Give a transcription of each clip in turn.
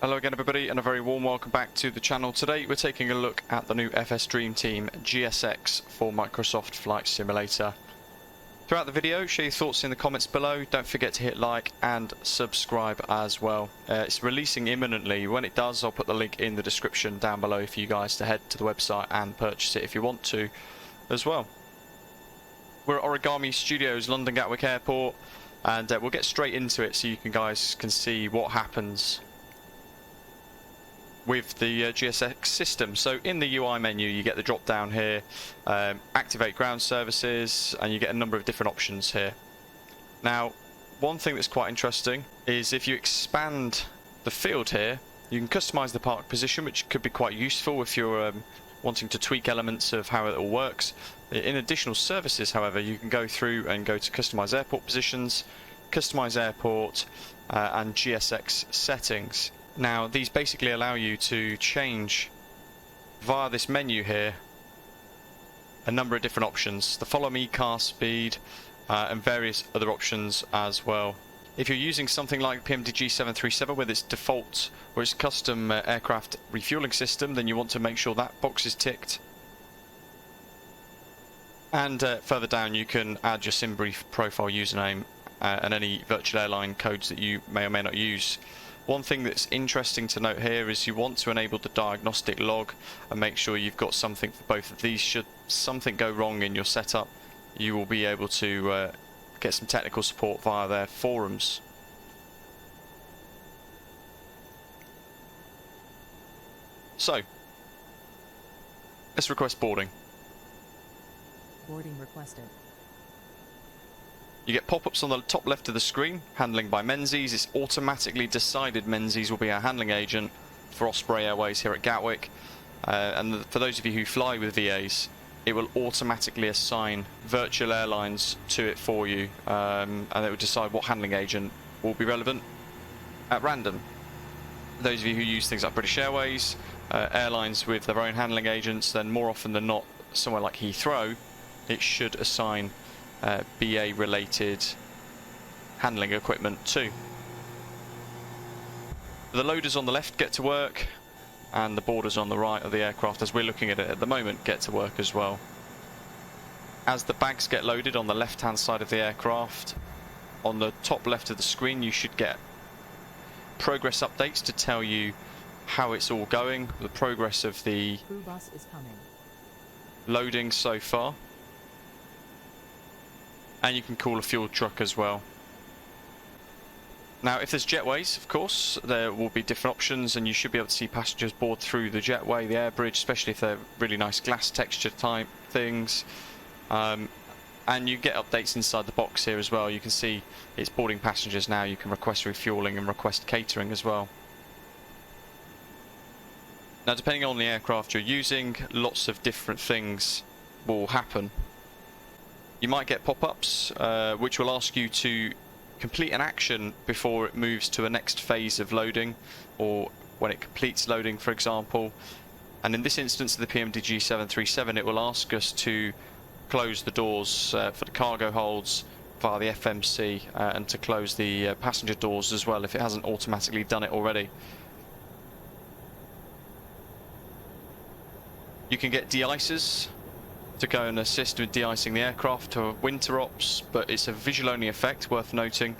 Hello again everybody and a very warm welcome back to the channel. Today we're taking a look at the new FS Dream Team GSX for Microsoft Flight Simulator. Throughout the video, share your thoughts in the comments below. Don't forget to hit like and subscribe as well. It's releasing imminently. When it does, I'll put the link in the description down below for you guys to head to the website and purchase it if you want to as well. We're at Origami Studios, London Gatwick Airport, and we'll get straight into it so you guys can see what happens with the GSX system. So in the UI menu you get the drop down here, activate ground services, and you get a number of different options here. Now one thing that's quite interesting is if you expand the field here, you can customize the park position, which could be quite useful if you're wanting to tweak elements of how it all works. In additional services, however, you can go through and go to customize airport positions, customize airport, and GSX settings. Now these basically allow you to change via this menu here a number of different options, the follow me car speed, and various other options as well. If you're using something like PMDG 737 with its default or its custom aircraft refueling system, then you want to make sure that box is ticked. And further down you can add your SimBrief profile username and any virtual airline codes that you may or may not use. One thing that's interesting to note here is you want to enable the diagnostic log and make sure you've got something for both of these. Should something go wrong in your setup, you will be able to get some technical support via their forums. So, let's request boarding. Boarding requested. You get pop-ups on the top left of the screen, handling by Menzies. It's automatically decided Menzies will be our handling agent for Osprey Airways here at Gatwick. And for those of you who fly with VAs, it will automatically assign virtual airlines to it for you, and it will decide what handling agent will be relevant at random. Those of you who use things like British Airways, airlines with their own handling agents, then more often than not, somewhere like Heathrow, it should assign BA related handling equipment too. The loaders on the left get to work, and the boarders on the right of the aircraft, as we're looking at it at the moment, get to work as well. As the bags get loaded on the left hand side of the aircraft, on the top left of the screen you should get progress updates to tell you how it's all going, the progress of the Crew bus is coming. loading so far. And you can call a fuel truck as well. Now if there's jetways, of course, there will be different options, and you should be able to see passengers board through the jetway, the air bridge, especially if they're really nice glass texture type things. And you get updates inside the box here as well. You can see it's boarding passengers now. You can request refueling and request catering as well. Now depending on the aircraft you're using, lots of different things will happen. You might get pop-ups which will ask you to complete an action before it moves to a next phase of loading, or when it completes loading, for example. And in this instance of the PMDG 737, it will ask us to close the doors for the cargo holds via the FMC, and to close the passenger doors as well if it hasn't automatically done it already. You can get de-icers to go and assist with de-icing the aircraft to winter ops, but it's a visual only effect, worth noting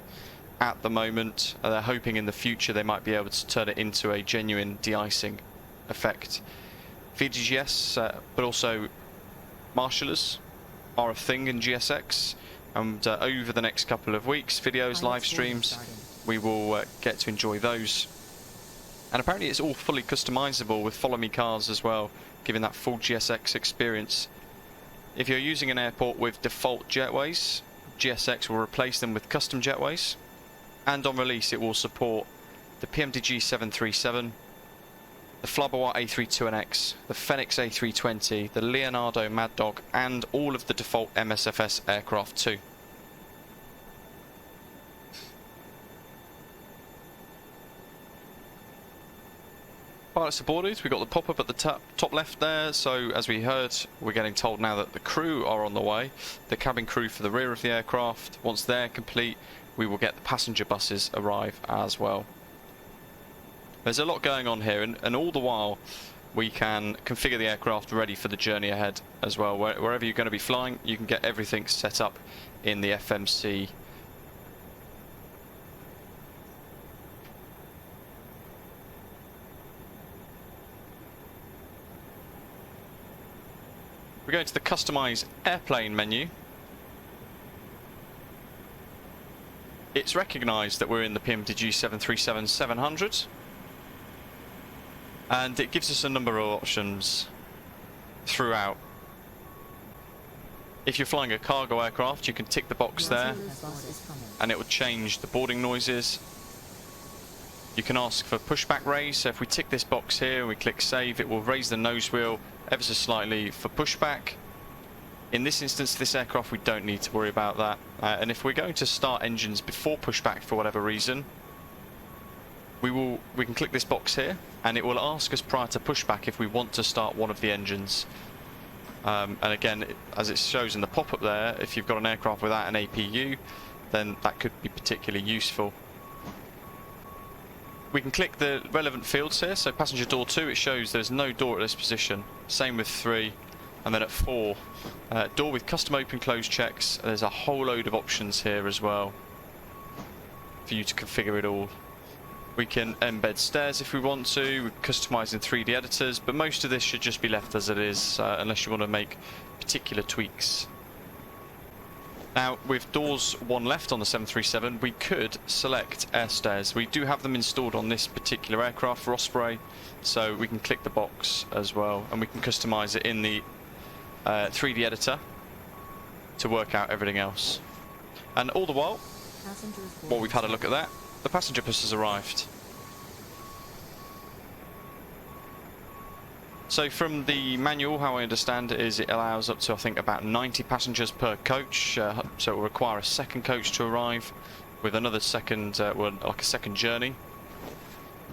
at the moment. They're hoping in the future they might be able to turn it into a genuine de-icing effect. VGS, but also marshallers are a thing in GSX, and over the next couple of weeks, videos, live streams, we will get to enjoy those. And apparently it's all fully customizable with follow me cars as well, giving that full GSX experience. If you're using an airport with default jetways, GSX will replace them with custom jetways, and on release it will support the PMDG 737, the Flybawah A320X, the Phoenix A320, the Leonardo Mad Dog, and all of the default MSFS aircraft too. Pilots are boarded. We've got the pop-up at the top left there, so as we heard, we're getting told now that the crew are on the way. The cabin crew for the rear of the aircraft. Once they're complete, we will get the passenger buses arrive as well. There's a lot going on here, and all the while we can configure the aircraft ready for the journey ahead as well. Wherever you're going to be flying, you can get everything set up in the FMC. We go into the Customize Airplane menu. It's recognised that we're in the PMDG 737-700, and it gives us a number of options throughout. If you're flying a cargo aircraft, you can tick the box there, and it will change the boarding noises. You can ask for pushback raise, so if we tick this box here and we click save, it will raise the nose wheel ever so slightly for pushback. In this instance, this aircraft, we don't need to worry about that. And if we're going to start engines before pushback for whatever reason, we can click this box here, and it will ask us prior to pushback if we want to start one of the engines. And again, as it shows in the pop-up there, if you've got an aircraft without an APU, then that could be particularly useful. We can click the relevant fields here, so passenger door 2, it shows there's no door at this position. Same with 3, and then at 4, door with custom open close checks. There's a whole load of options here as well for you to configure it all. We can embed stairs if we want to, we're customizing 3D editors, but most of this should just be left as it is, unless you want to make particular tweaks. Now, with doors 1 left on the 737, we could select air stairs. We do have them installed on this particular aircraft for Osprey, so we can click the box as well, and we can customize it in the 3D editor to work out everything else. And all the while we've had a look at that, the passenger bus has arrived. So from the manual, how I understand it is it allows up to, I think, about 90 passengers per coach, so it will require a second coach to arrive with another second, like a second journey.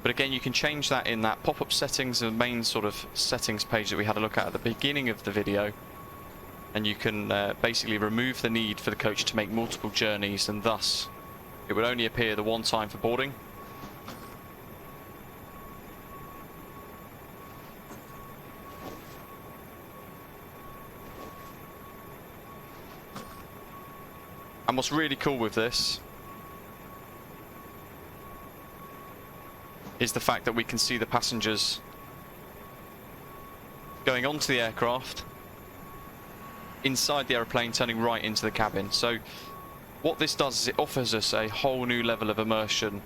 But again, you can change that in that pop-up settings, the main sort of settings page that we had a look at the beginning of the video, and you can basically remove the need for the coach to make multiple journeys, and thus it would only appear the one time for boarding. And what's really cool with this is the fact that we can see the passengers going onto the aircraft, inside the aeroplane, turning right into the cabin. So what this does is it offers us a whole new level of immersion,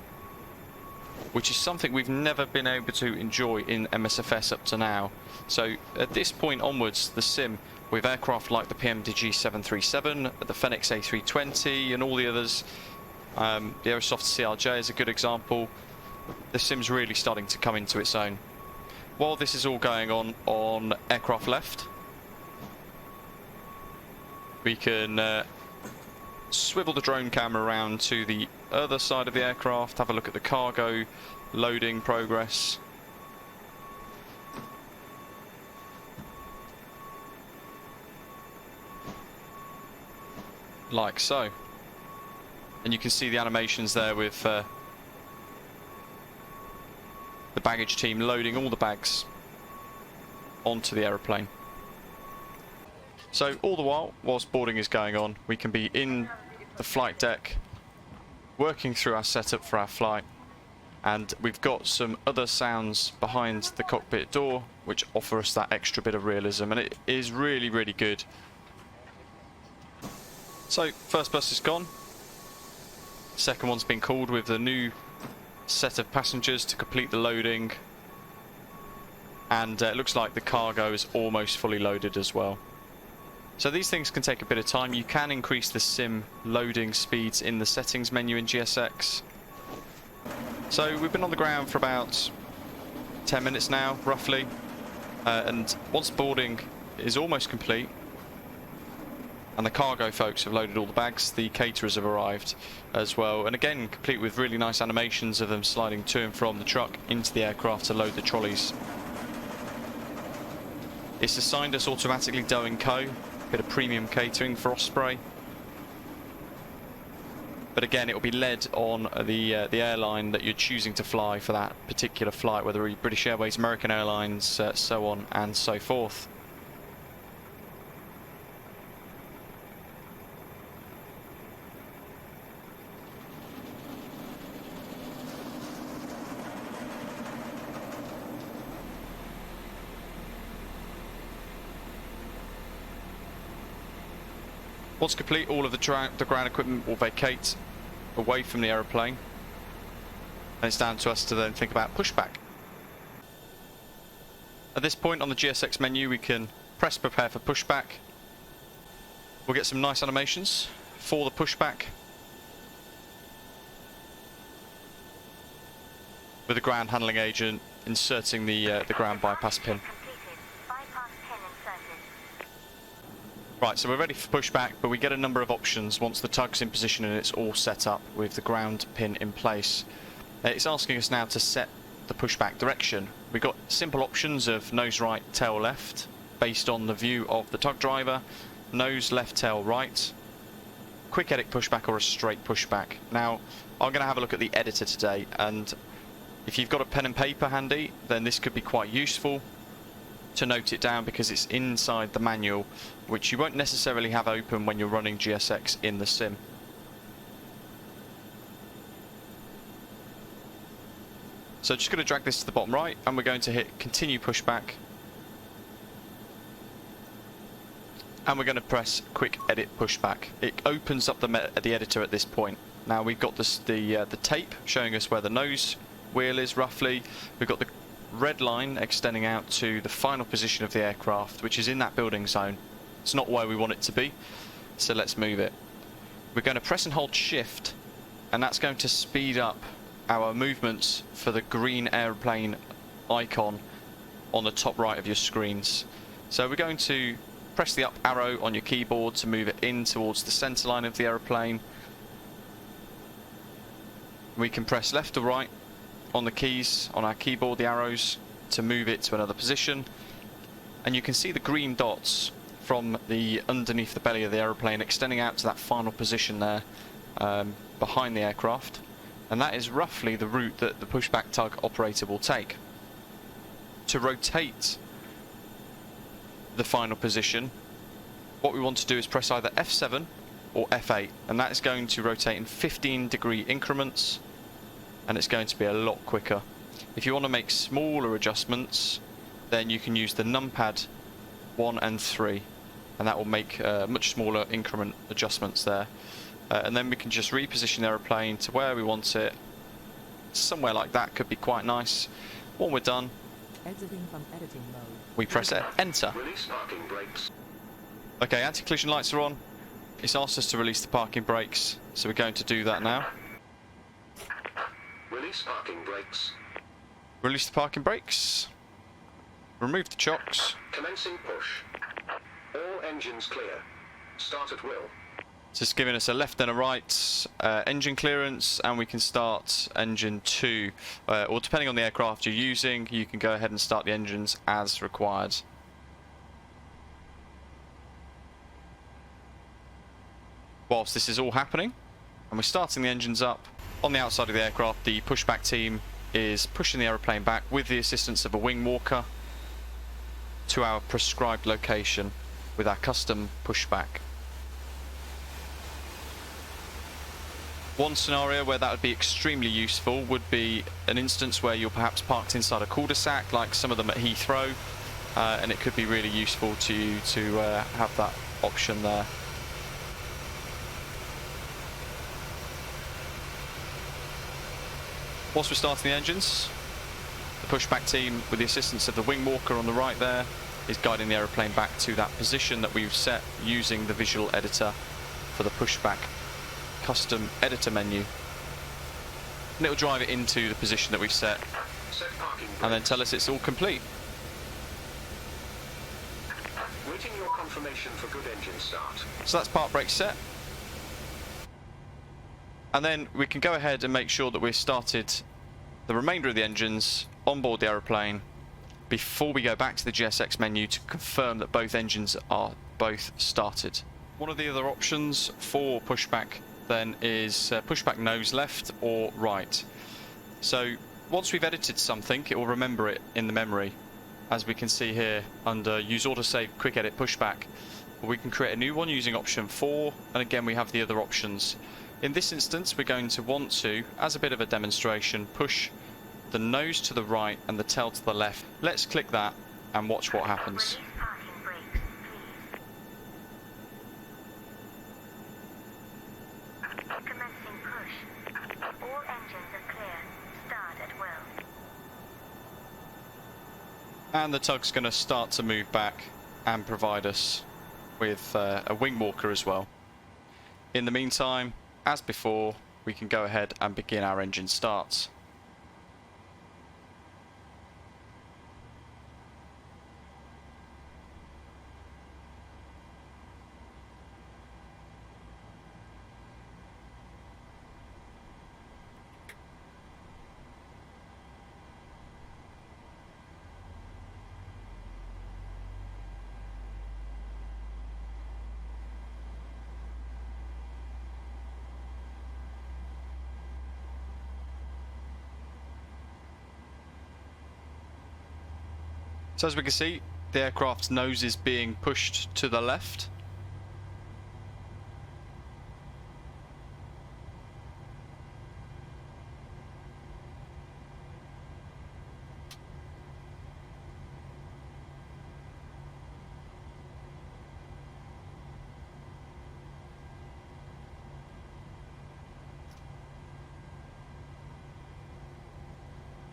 which is something we've never been able to enjoy in MSFS up to now. So at this point onwards, the sim, with aircraft like the PMDG 737, the Fenix A320 and all the others, the Aerosoft CRJ is a good example, the sim's really starting to come into its own. While this is all going on aircraft left, we can swivel the drone camera around to the other side of the aircraft, have a look at the cargo loading progress. Like so. And you can see the animations there with the baggage team loading all the bags onto the aeroplane. So all the while, whilst boarding is going on, we can be in the flight deck working through our setup for our flight, and we've got some other sounds behind the cockpit door which offer us that extra bit of realism, and it is really, really good. So first bus is gone, second one's been called with a new set of passengers to complete the loading, and it looks like the cargo is almost fully loaded as well. So these things can take a bit of time. You can increase the sim loading speeds in the settings menu in GSX. So we've been on the ground for about 10 minutes now, roughly, and once boarding is almost complete and the cargo folks have loaded all the bags, the caterers have arrived as well, and again complete with really nice animations of them sliding to and from the truck into the aircraft to load the trolleys. It's assigned us automatically dough and co, bit of premium catering for Osprey. but again, it will be led on the airline that you're choosing to fly for that particular flight, whether it be British Airways, American Airlines, so on and so forth. Once complete, all of the ground equipment will vacate away from the aeroplane, and it's down to us to then think about pushback. At this point on the GSX menu, we can press prepare for pushback. We'll get some nice animations for the pushback, with the ground handling agent inserting the ground bypass pin. Right, so we're ready for pushback, but we get a number of options once the tug's in position and it's all set up with the ground pin in place. It's asking us now to set the pushback direction. We've got simple options of nose right, tail left, based on the view of the tug driver, nose left, tail right, quick edit pushback or a straight pushback. Now, I'm going to have a look at the editor today, and if you've got a pen and paper handy, then this could be quite useful to note it down, because it's inside the manual, which you won't necessarily have open when you're running GSX in the sim. So just going to drag this to the bottom right, and we're going to hit continue pushback, and we're going to press quick edit pushback. It opens up the editor at this point. Now we've got the tape showing us where the nose wheel is roughly. We've got the red line extending out to the final position of the aircraft, which is in that building zone. It's not where we want it to be, so let's move it. We're going to press and hold shift, and that's going to speed up our movements for the green airplane icon on the top right of your screens. So we're going to press the up arrow on your keyboard to move it in towards the center line of the aeroplane. We can press left or right on the keys on our keyboard, the arrows, to move it to another position, and you can see the green dots from the underneath the belly of the aeroplane extending out to that final position there behind the aircraft, and that is roughly the route that the pushback tug operator will take. To rotate the final position, what we want to do is press either F7 or F8, and that is going to rotate in 15-degree increments, and it's going to be a lot quicker. If you want to make smaller adjustments, then you can use the numpad 1 and 3, and that will make much smaller increment adjustments there. And then we can just reposition the aeroplane to where we want it. Somewhere like that could be quite nice. When we're done, exiting from editing mode, we press enter. Release parking brakes. Okay, anti-collision lights are on. It's asked us to release the parking brakes, so we're going to do that now. Release parking brakes. Release the parking brakes. Remove the chocks. Commencing push. All engines clear. Start at will. So it's giving us a left and a right engine clearance, and we can start engine 2. Or depending on the aircraft you're using, you can go ahead and start the engines as required. Whilst this is all happening, and we're starting the engines up, on the outside of the aircraft, the pushback team is pushing the aeroplane back with the assistance of a wing walker to our prescribed location with our custom pushback. One scenario where that would be extremely useful would be an instance where you're perhaps parked inside a cul-de-sac, like some of them at Heathrow, and it could be really useful to you to have that option there. Whilst we're starting the engines, the pushback team, with the assistance of the wing walker on the right there, is guiding the aeroplane back to that position that we've set using the visual editor for the pushback custom editor menu. And it'll drive it into the position that we've set, and then tell us it's all complete. Waiting your confirmation for good engine start. So that's part brake set. And then we can go ahead and make sure that we've started the remainder of the engines on board the aeroplane before we go back to the GSX menu to confirm that both engines are both started. One of the other options for pushback then is pushback nose left or right. So once we've edited something, it will remember it in the memory. As we can see here under use autosave quick edit pushback, we can create a new one using option 4, and again we have the other options. In this instance, we're going to want to, as a bit of a demonstration, push the nose to the right and the tail to the left. Let's click that and watch what happens. Release parking brakes, please. Commencing push. All engines are clear. Start at will. And the tug's going to start to move back and provide us with a wing walker as well. In the meantime, as before, we can go ahead and begin our engine starts. So as we can see, the aircraft's nose is being pushed to the left.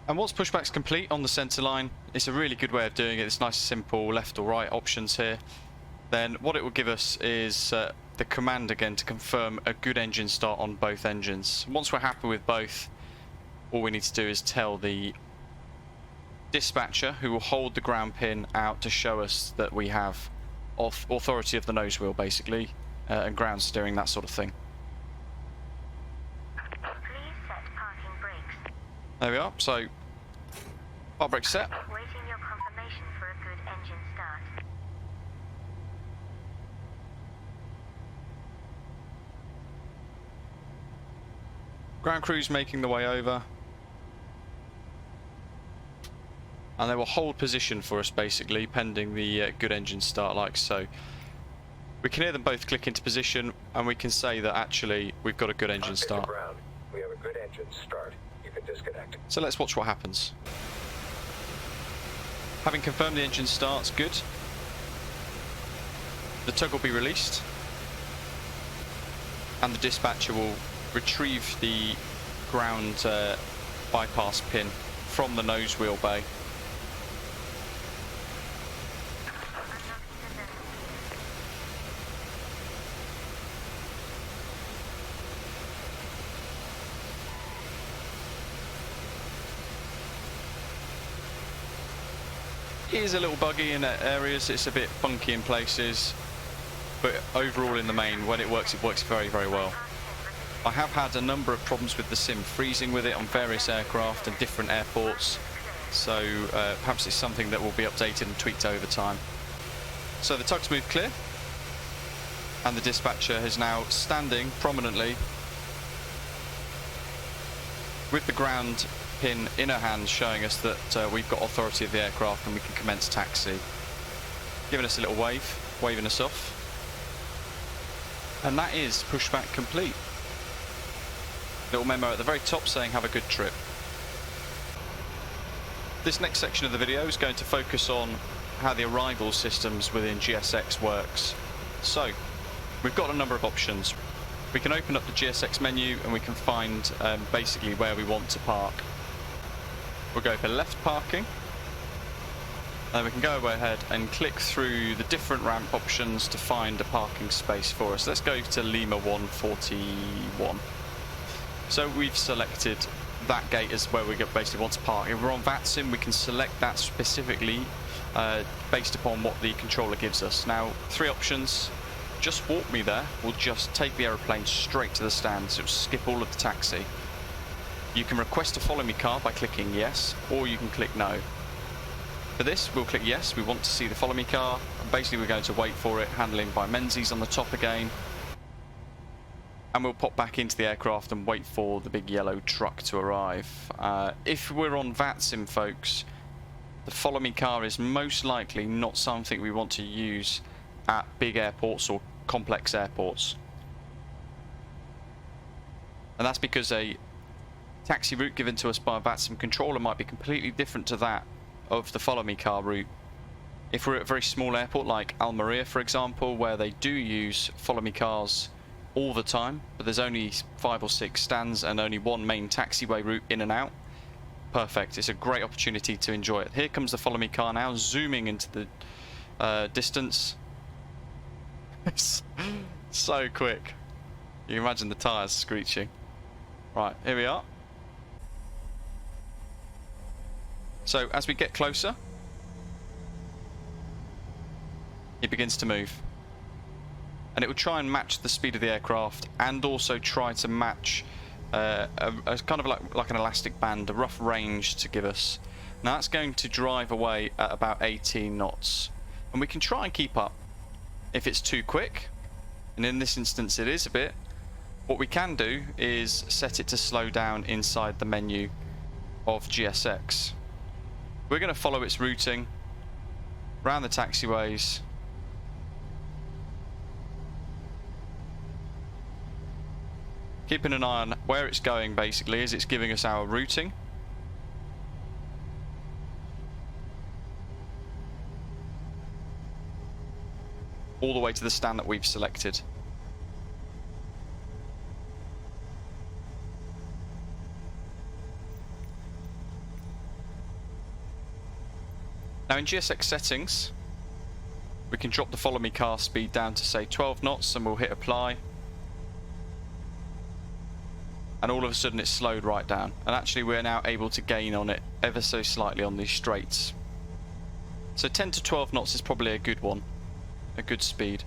And once pushback's complete on the centre line, it's a really good way of doing it. It's nice, simple left or right options here. Then what it will give us is the command again to confirm a good engine start on both engines. Once we're happy with both, all we need to do is tell the dispatcher, who will hold the ground pin out to show us that we have authority of the nose wheel basically, and ground steering, that sort of thing. Please set parking brakes. There we are. So park brake set. Waiting your confirmation for a good engine start. Ground crew's making the way over, and they will hold position for us basically pending the good engine start, like so. We can hear them both click into position, and we can say that actually we've got a good engine start. Ground. We have a good engine start. You can disconnect. So let's watch what happens. Having confirmed the engine start's good, the tug will be released, and the dispatcher will retrieve the ground bypass pin from the nose wheel bay. It is a little buggy in areas, it's a bit funky in places, but overall in the main, when it works very, very well. I have had a number of problems with the sim freezing with it on various aircraft and different airports, so perhaps it's something that will be updated and tweaked over time. So the tug's moved clear, and the dispatcher is now standing prominently with the ground pin in her hand, showing us that we've got authority of the aircraft and we can commence taxi. Giving us a little wave, waving us off. And that is pushback complete. Little memo at the very top saying have a good trip. This next section of the video is going to focus on how the arrival systems within GSX works. So, we've got a number of options. We can open up the GSX menu and we can find basically where we want to park. We'll go for left parking, and we can go ahead and click through the different ramp options to find a parking space for us. Let's go to Lima 141. So we've selected that gate as where we basically want to park. If we're on VATSIM, we can select that specifically based upon what the controller gives us. Now, three options. Just walk me there will just take the aeroplane straight to the stand, so it'll skip all of the taxi. You can request a follow me car by clicking yes, or you can click no. For this, we'll click yes. We want to see the follow me car, and basically we're going to wait for it, handling by Menzies on the top again. and we'll pop back into the aircraft and wait for the big yellow truck to arrive. If we're on VATSIM, folks, the follow me car is most likely not something we want to use at big airports or complex airports. And that's because a taxi route given to us by a VATSIM controller might be completely different to that of the follow me car route. If we're at a very small airport like Almeria, for example, where they do use follow me cars all the time, but there's only 5 or 6 stands and only one main taxiway route in and out, perfect. It's a great opportunity to enjoy it. Here comes the follow me car now, zooming into the distance. It's so quick. You can imagine the tyres screeching. Right, here we are. So as we get closer, it begins to move. And it will try and match the speed of the aircraft and also try to match a kind of like an elastic band, a rough range to give us. Now that's going to drive away at about 18 knots. And we can try and keep up. If it's too quick, and in this instance it is a bit, what we can do is set it to slow down inside the menu of GSX. We're going to follow its routing around the taxiways. Keeping an eye on where it's going basically as it's giving us our routing. All the way to the stand that we've selected. Now in GSX settings, we can drop the follow me car speed down to say 12 knots and we'll hit apply. And all of a sudden it's slowed right down. And actually we're now able to gain on it ever so slightly on these straights. So 10 to 12 knots is probably a good one. A good speed.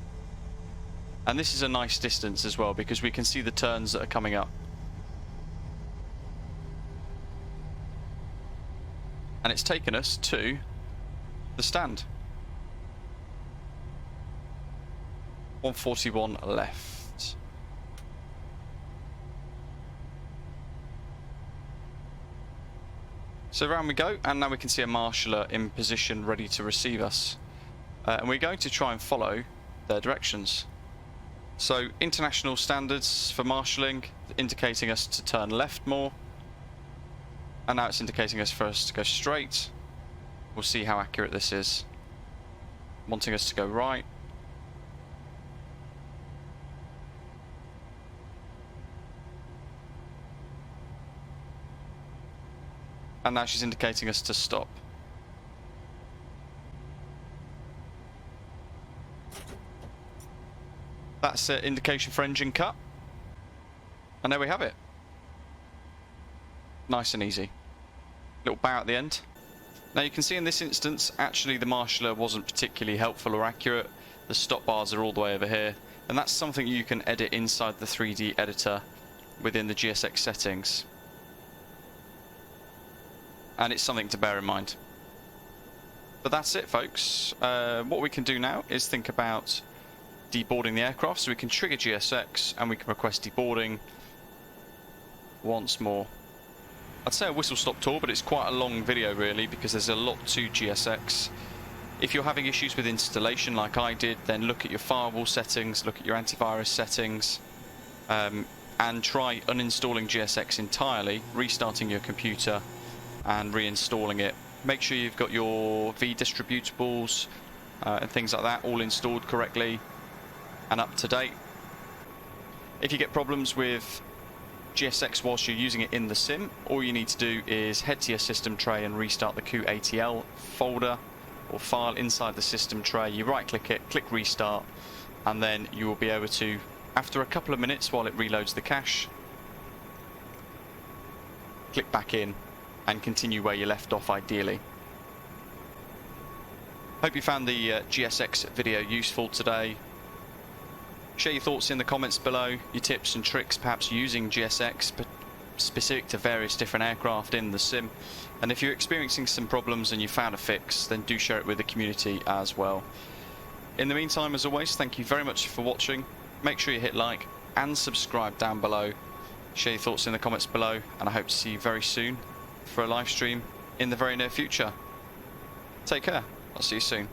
And this is a nice distance as well because we can see the turns that are coming up. And it's taken us to the stand. 141 left. So around we go, and now we can see a marshaller in position ready to receive us. And we're going to try and follow their directions. So international standards for marshalling, indicating us to turn left more. And now it's indicating us for us to go straight. We'll see how accurate this is. Wanting us to go right. And now she's indicating us to stop. That's an indication for engine cut. And there we have it. Nice and easy. Little bow at the end. Now you can see in this instance, actually the marshaller wasn't particularly helpful or accurate. The stop bars are all the way over here. And that's something you can edit inside the 3D editor within the GSX settings. And it's something to bear in mind. But that's it, folks. What we can do now is think about deboarding the aircraft. So we can trigger GSX and we can request deboarding once more. I'd say a whistle stop tour, but it's quite a long video really because there's a lot to GSX. If you're having issues with installation like I did, then look at your firewall settings, look at your antivirus settings, and try uninstalling GSX entirely, restarting your computer and reinstalling it. Make sure you've got your vdistributables and things like that all installed correctly and up to date. If you get problems with GSX whilst you're using it in the sim, all you need to do is head to your system tray and restart the QATL folder or file inside the system tray. You right click it, click restart, and then you will be able to, after a couple of minutes while it reloads the cache, click back in and continue where you left off ideally. Hope you found the GSX video useful today. Share your thoughts in the comments below, your tips and tricks perhaps using GSX but specific to various different aircraft in the sim. And if you're experiencing some problems and you found a fix, then do share it with the community as well. In the meantime, as always, thank you very much for watching. Make sure you hit like, and subscribe down below. Share your thoughts in the comments below, and I hope to see you very soon for a live stream in the very near future. Take care. I'll see you soon.